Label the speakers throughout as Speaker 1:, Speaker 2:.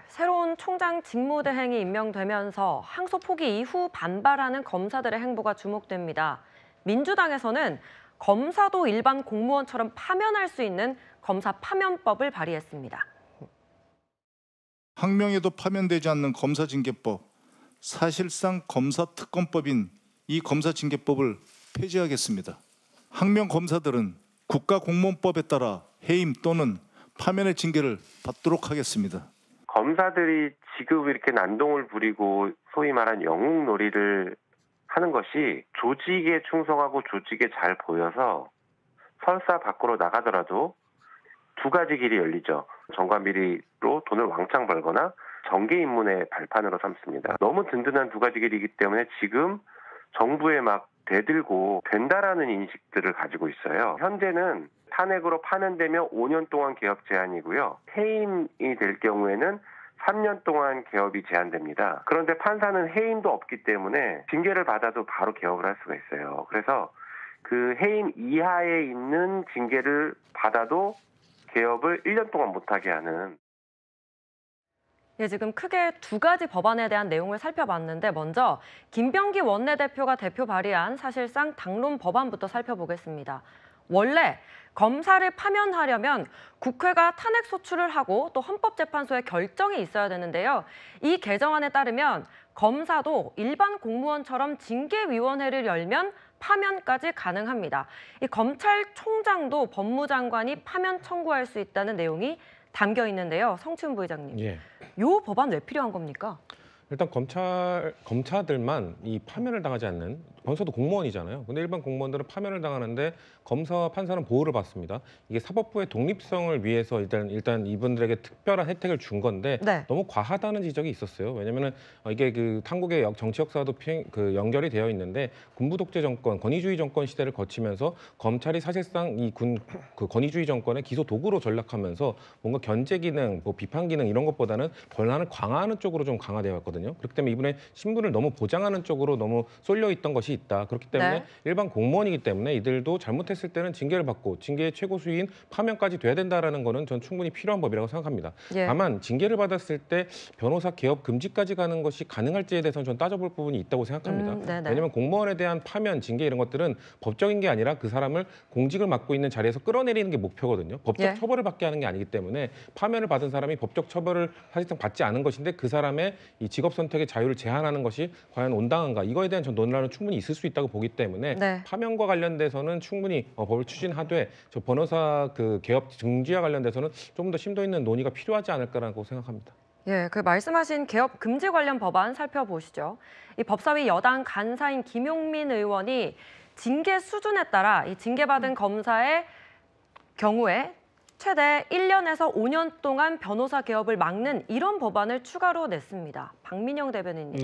Speaker 1: 새로운 총장 직무대행이 임명되면서 항소 포기 이후 반발하는 검사들의 행보가 주목됩니다. 민주당에서는 검사도 일반 공무원처럼 파면할 수 있는 검사 파면법을 발의했습니다.
Speaker 2: 항명에도 파면되지 않는 검사징계법, 사실상 검사특검법인 이 검사징계법을 폐지하겠습니다. 항명 검사들은 국가공무원법에 따라 해임 또는 파면의 징계를 받도록 하겠습니다.
Speaker 3: 검사들이 지금 이렇게 난동을 부리고 소위 말한 영웅놀이를 하는 것이 조직에 충성하고 조직에 잘 보여서 설사 밖으로 나가더라도 두 가지 길이 열리죠. 정관비리로 돈을 왕창 벌거나 정계 입문의 발판으로 삼습니다. 너무 든든한 두 가지 길이기 때문에 지금 정부에 막 대들고 된다라는 인식들을 가지고 있어요. 현재는 탄핵으로 파면되면 5년 동안 개업 제한이고요. 해임이 될 경우에는 3년 동안 개업이 제한됩니다. 그런데 판사는 해임도 없기 때문에 징계를 받아도 바로 개업을 할 수가 있어요. 그래서 그 해임 이하에 있는 징계를 받아도 개업을 1년 동안 못하게 하는.
Speaker 1: 지금 크게 두 가지 법안에 대한 내용을 살펴봤는데 먼저 김병기 원내대표가 대표 발의한 사실상 당론 법안부터 살펴보겠습니다. 원래 검사를 파면하려면 국회가 탄핵 소추를 하고 또 헌법재판소의 결정이 있어야 되는데요. 이 개정안에 따르면 검사도 일반 공무원처럼 징계위원회를 열면 파면까지 가능합니다. 이 검찰총장도 법무장관이 파면 청구할 수 있다는 내용이 담겨 있는데요. 성춘 부의장님, 이 법안 왜 필요한 겁니까?
Speaker 4: 일단 검사들만 이 파면을 당하지 않는, 검사도 공무원이잖아요. 근데 일반 공무원들은 파면을 당하는데 검사와 판사는 보호를 받습니다. 이게 사법부의 독립성을 위해서 일단 이분들에게 특별한 혜택을 준 건데 너무 과하다는 지적이 있었어요. 왜냐면은 이게 그 한국의 정치 역사도 연결이 되어 있는데 군부 독재 정권, 권위주의 정권 시대를 거치면서 검찰이 사실상 이 권위주의 정권의 기소 도구로 전락하면서 뭔가 견제 기능, 뭐 비판 기능 이런 것보다는 권한을 강화하는 쪽으로 좀 강화되어 왔거든요. 그렇기 때문에 이분의 신분을 너무 보장하는 쪽으로 너무 쏠려 있던 것이 있다. 그렇기 때문에 일반 공무원이기 때문에 이들도 잘못했을 때는 징계를 받고 징계의 최고 수위인 파면까지 돼야 된다라는 거는 전 충분히 필요한 법이라고 생각합니다. 다만 징계를 받았을 때 변호사 개업 금지까지 가는 것이 가능할지에 대해서는 전 따져볼 부분이 있다고 생각합니다. 왜냐하면 공무원에 대한 파면, 징계 이런 것들은 법적인 게 아니라 그 사람을 공직을 맡고 있는 자리에서 끌어내리는 게 목표거든요. 법적 처벌을 받게 하는 게 아니기 때문에 파면을 받은 사람이 법적 처벌을 사실상 받지 않은 것인데 그 사람의 이 직업 선택의 자유를 제한하는 것이 과연 온당한가, 이거에 대한 전 논란은 충분히 있을 수 있다고 보기 때문에 파면과 관련돼서는 충분히 법을 추진하되 저 변호사 개업 중지와 관련돼서는 좀 더 심도 있는 논의가 필요하지 않을까라고 생각합니다.
Speaker 1: 그 말씀하신 개업 금지 관련 법안 살펴보시죠. 이 법사위 여당 간사인 김용민 의원이 징계 수준에 따라 이 징계받은 검사의 경우에 최대 1년에서 5년 동안 변호사 개업을 막는 이런 법안을 추가로 냈습니다. 박민영 대변인님.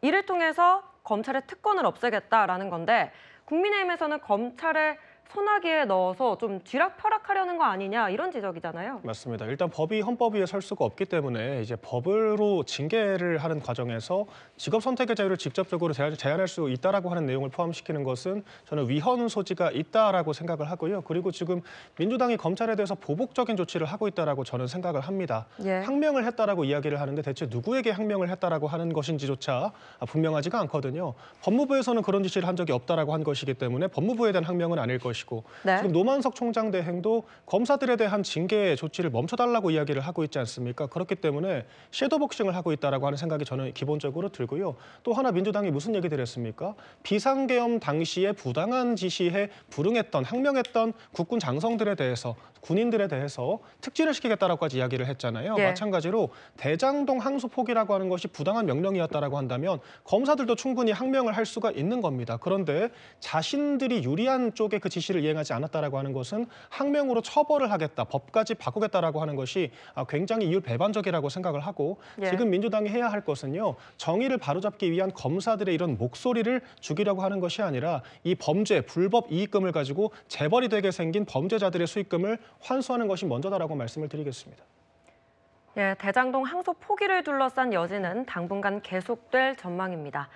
Speaker 1: 이를 통해서 검찰의 특권을 없애겠다라는 건데 국민의힘에서는 검찰의 소나기에 넣어서 좀 쥐락펴락하려는 거 아니냐 이런 지적이잖아요.
Speaker 5: 맞습니다. 일단 법이 헌법 위에 설 수가 없기 때문에 이제 법으로 징계를 하는 과정에서 직업 선택의 자유를 직접적으로 제한할 수 있다라고 하는 내용을 포함시키는 것은 저는 위헌 소지가 있다라고 생각을 하고요. 그리고 지금 민주당이 검찰에 대해서 보복적인 조치를 하고 있다라고 저는 생각을 합니다. 항명을 했다라고 이야기를 하는데 대체 누구에게 항명을 했다라고 하는 것인지조차 분명하지가 않거든요. 법무부에서는 그런 지시를 한 적이 없다라고 한 것이기 때문에 법무부에 대한 항명은 아닐 것이고 지금 노만석 총장 대행도 검사들에 대한 징계 조치를 멈춰달라고 이야기를 하고 있지 않습니까? 그렇기 때문에 섀도우복싱을 하고 있다라고 하는 생각이 저는 기본적으로 들고요. 또 하나 민주당이 무슨 얘기를 했습니까? 비상계엄 당시에 부당한 지시에 불응했던, 항명했던 국군 장성들에 대해서, 군인들에 대해서 특진을 시키겠다라고까지 이야기를 했잖아요. 마찬가지로 대장동 항소 포기라고 하는 것이 부당한 명령이었다라고 한다면 검사들도 충분히 항명을 할 수가 있는 겁니다. 그런데 자신들이 유리한 쪽에 그 지시를 이행하지 않았다라고 하는 것은 항명으로 처벌을 하겠다, 법까지 바꾸겠다라고 하는 것이 굉장히 이율배반적이라고 생각을 하고 지금 민주당이 해야 할 것은요. 정의를 바로잡기 위한 검사들의 이런 목소리를 죽이려고 하는 것이 아니라 이 범죄, 불법 이익금을 가지고 재벌이 되게 생긴 범죄자들의 수익금을 환수하는 것이 먼저다라고 말씀을 드리겠습니다.
Speaker 1: 대장동 항소 포기를 둘러싼 여지는 당분간 계속될 전망입니다.